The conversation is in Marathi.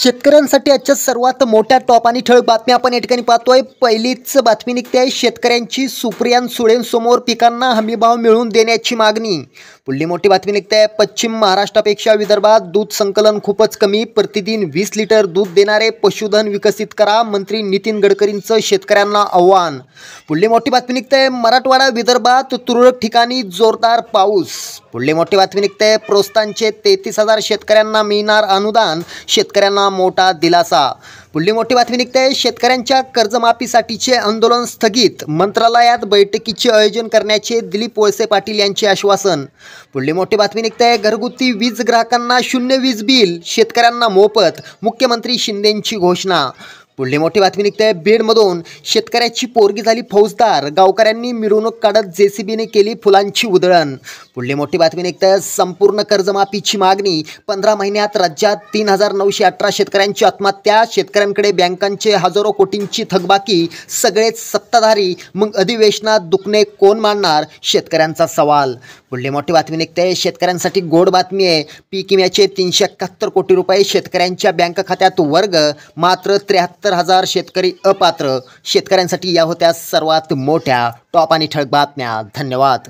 शेतकऱ्यांसाठी आजच्या सर्वात मोठ्या टॉप आणि ठळक बातम्या आपण या ठिकाणी पाहतोय। पहिलीच बातमी निघते आहे, शेतकऱ्यांची सुप्रिया सुळेंसमोर पिकांना हमीभाव मिळवून देण्याची मागणी। पुढली मोठी बातमी निघते आहे, पश्चिम महाराष्ट्रापेक्षा विदर्भात दूध संकलन खूपच कमी, प्रतिदिन 20 लिटर दूध देणारे पशुधन विकसित करा, मंत्री नितीन गडकरींचं शेतकऱ्यांना आव्हान। पुढली मोठी बातमी निघते आहे, मराठवाडा विदर्भात तुरळक ठिकाणी जोरदार पाऊस। पुढली मोठी बातमी निघते आहे, प्रोत्साहनचे 33,000 शेतकऱ्यांना मिळणार अनुदान, शेतकऱ्यांना मोठा दिलासा। पुढली मोठी बातमी निघते आहे, शेतकऱ्यांच्या कर्जमाफीसाठीचे आंदोलन स्थगित, मंत्रालयात बैठकीचे आयोजन करण्याचे दिलीप वळसे पाटील यांचे आश्वासन। पुढली मोठी बातमी निघते आहे, घरगुती वीज ग्राहकांना शून्य वीज बिल, शेतकऱ्यांना मोफत, मुख्यमंत्री शिंदेंची घोषणा। पुढली मोठी बातमी निघते आहे, बीडमधून शेतकऱ्याची पोरगी झाली फौजदार, गावकऱ्यांनी मिरवणूक काढत जेसीबीने केली फुलांची उधळण। पुढली मोठी बातमी निघते आहे, संपूर्ण कर्जमाफीची मागणी, 15 महिन्यात राज्यात 3,918 शेतकऱ्यांची आत्महत्या, शेतकऱ्यांकडे बँकांचे हजारो कोटींची थकबाकी, सगळेच सत्ताधारी, मग अधिवेशनात दुखणे कोण मांडणार, शेतकऱ्यांचा सवाल। पुढली मोठी बातमी निघते आहे, शेतकऱ्यांसाठी गोड बातमी आहे, पीक विम्याचे 371 कोटी रुपये शेतकऱ्यांच्या बँक खात्यात वर्ग, मात्र 73,000 शेतकरी अपात्र। शेतकऱ्यांसाठी या होत्या सर्वात मोठ्या टॉप आणि ठळक बातम्या। धन्यवाद।